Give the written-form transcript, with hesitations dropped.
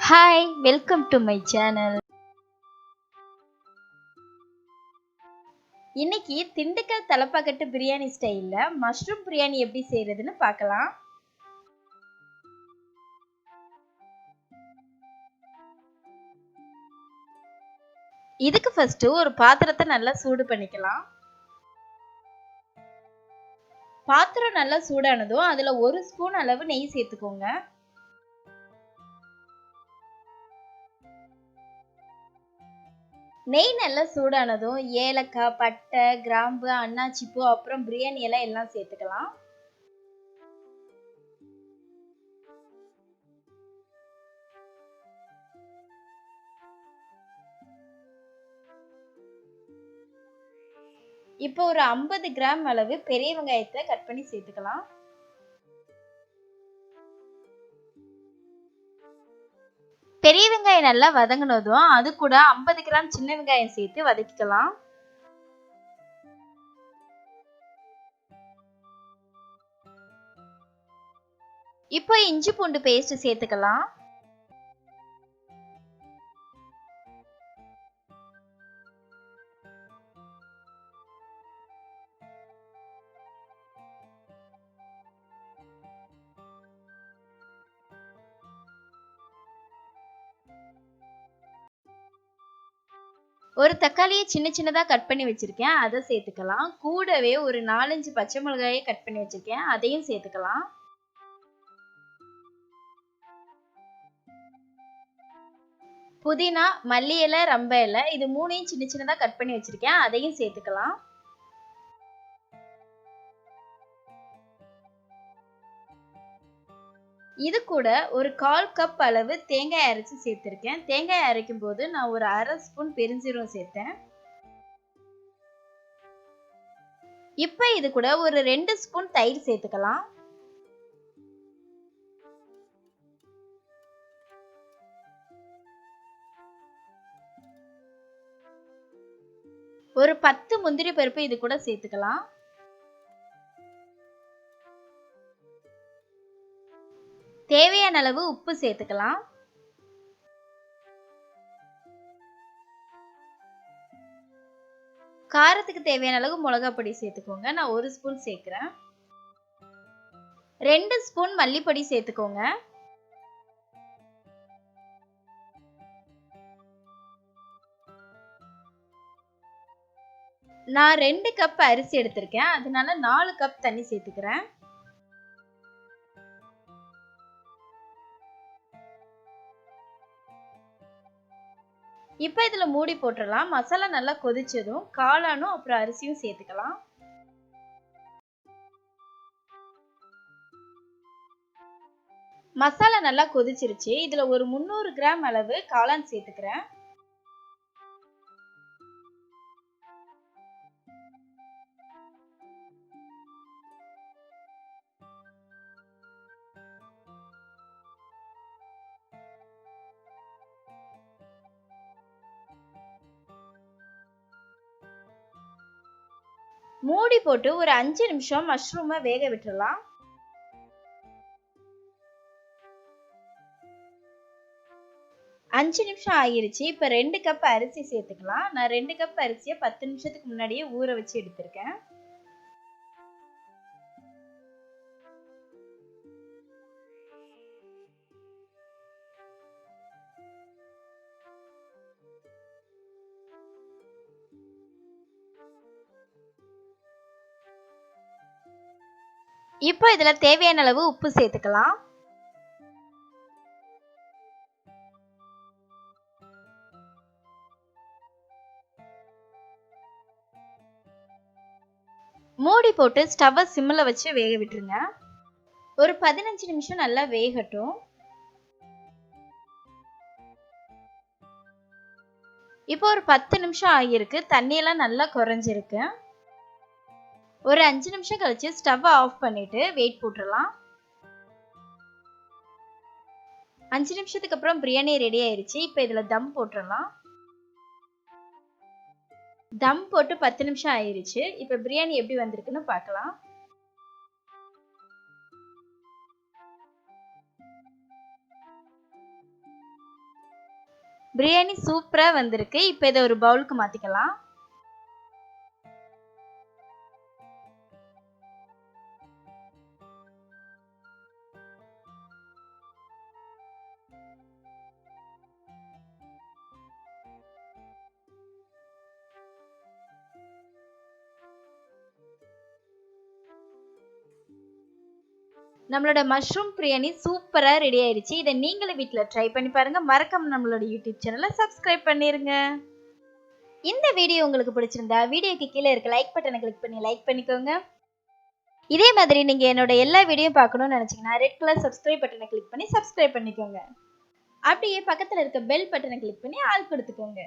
Hi, welcome to my channel. இன்னைக்கு திண்டுக்கல் தலப்பாக்கட்டு பிரியாணி ஸ்டைல்ல mushroom biryani எப்படி செய்யறதுன்னு பார்க்கலாம். இதுக்கு ஃபர்ஸ்ட் ஒரு பாத்திரத்தை நல்லா சூடு பண்ணிக்கலாம். பாத்திரம் நல்லா சூடானதும் அதுல 1 ஸ்பூன் அளவு நெய் சேர்த்துக்கோங்க. நெய் நல்லா சூடானதும் ஏலக்காய், பட்டை, கிராம்பு, அன்னாச்சி பூ, அப்புறம் பிரியாணி இலை எல்லாம் சேர்த்துக்கலாம். இப்போ ஒரு 50 கிராம் அளவு பெரிய வெங்காயத்தை கட் பண்ணி சேர்த்துக்கலாம். பெரிய வெங்காயம் நல்லா வதங்கினதும் அது கூட 50 கிராம் சின்ன வெங்காயம் சேர்த்து வதக்கிக்கலாம். இப்போ இஞ்சி பூண்டு பேஸ்ட் சேர்த்துக்கலாம். ஒரு தக்காளியை சின்ன சின்னதா கட் பண்ணி வச்சிருக்கேன், அதை சேர்த்துக்கலாம். கூடவே ஒரு 4-5 பச்சை மிளகாயை கட் பண்ணி வச்சிருக்கேன், அதையும் சேர்த்துக்கலாம். புதினா, மல்லி இலை, ரம்ப இலை இது 3ஐயும் சின்ன சின்னதா கட் பண்ணி வச்சிருக்கேன், அதையும் சேர்த்துக்கலாம். இது கூட ஒரு 1/4 கப் அளவு தேங்காய் அரைச்சு சேர்த்திருக்கேன். தேங்காய் அரைக்கும் போது நான் ஒரு 1/2 ஸ்பூன் பெருஞ்சீரகம் சேர்த்தேன். இப்போ இது கூட ஒரு 2 ஸ்பூன் தயிர் சேர்த்துக்கலாம். ஒரு 10 முந்திரி பருப்பு இது கூட சேர்த்துக்கலாம். தேவையான அளவு உப்பு சேர்த்துக்கலாம். காரத்துக்கு தேவையான அளவு மிளகாய் பொடி சேர்த்துக்கோங்க. நான் 1 ஸ்பூன் சேர்க்கிறேன். 2 ஸ்பூன் மல்லிப்பொடி சேர்த்துக்கோங்க. நான் 2 கப் அரிசி எடுத்திருக்கேன், அதனால 4 கப் தண்ணி சேர்த்துக்கிறேன். இப்போ இதுல மூடி போட்டுடலாம். மசாலா நல்லா கொதிச்சதும் காளானும் அப்புறம் அரிசியும் சேர்த்துக்கலாம். மசாலா நல்லா கொதிச்சிருச்சு. இதுல ஒரு 300 கிராம் அளவு காளான் சேர்த்துக்கிறேன். மூடி போட்டு ஒரு 5 நிமிஷம் மஷ்ரூமை வேக விட்டுறலாம். அஞ்சு நிமிஷம் ஆகிருச்சு. இப்ப 2 கப் அரிசி சேர்த்துக்கலாம். நான் 2 கப் அரிசியை 10 நிமிஷத்துக்கு முன்னாடியே ஊற வச்சு எடுத்திருக்கேன். இப்போ இதுல தேவையான அளவு உப்பு சேர்த்துக்கலாம். மூடி போட்டு ஸ்டவ்வை சிம்ல வச்சு வேக விட்டுருங்க. ஒரு 15 நிமிஷம் நல்லா வேகட்டும். இப்போ ஒரு 10 நிமிஷம் ஆகியிருக்கு. தண்ணியெல்லாம் நல்லா குறைஞ்சிருக்கு. ஒரு 5 நிமிஷம் கழிச்சு ஸ்டவ்வை ஆஃப் பண்ணிட்டு வெயிட் போட்டுடலாம். 5 நிமிஷத்துக்கு அப்புறம் பிரியாணி ரெடி ஆயிருச்சு. இப்போ இதுல தம் போட்டுடலாம். தம் போட்டு 10 நிமிஷம் ஆயிருச்சு. இப்போ பிரியாணி எப்படி வந்திருக்குன்னு பார்க்கலாம். பிரியாணி சூப்பரா வந்திருக்கு. இப்போ இதை ஒரு பவுலுக்கு மாத்திக்கலாம். நம்மளோட மஷ்ரூம் பிரியாணி சூப்பரா ரெடி ஆயிடுச்சு. இதை நீங்களும் வீட்டில் ட்ரை பண்ணி பாருங்க. மறக்காம நம்மளோட யூடியூப் சேனலை சப்ஸ்கிரைப் பண்ணிருங்க. இந்த வீடியோ உங்களுக்கு பிடிச்சிருந்தா வீடியோக்கு கீழே இருக்க லைக் பட்டனை கிளிக் பண்ணி லைக் பண்ணிக்கோங்க. இதே மாதிரி நீங்க என்னோட எல்லா வீடியோ பார்க்கணும்னு நினைச்சீங்கன்னா ரெட் கலர் சப்ஸ்கிரைப் பட்டனை கிளிக் பண்ணி சப்ஸ்கிரைப் பண்ணிக்கோங்க. அப்படியே பக்கத்துல இருக்க பெல் பட்டனை கிளிக் பண்ணி ஆல் கொடுத்துக்கோங்க.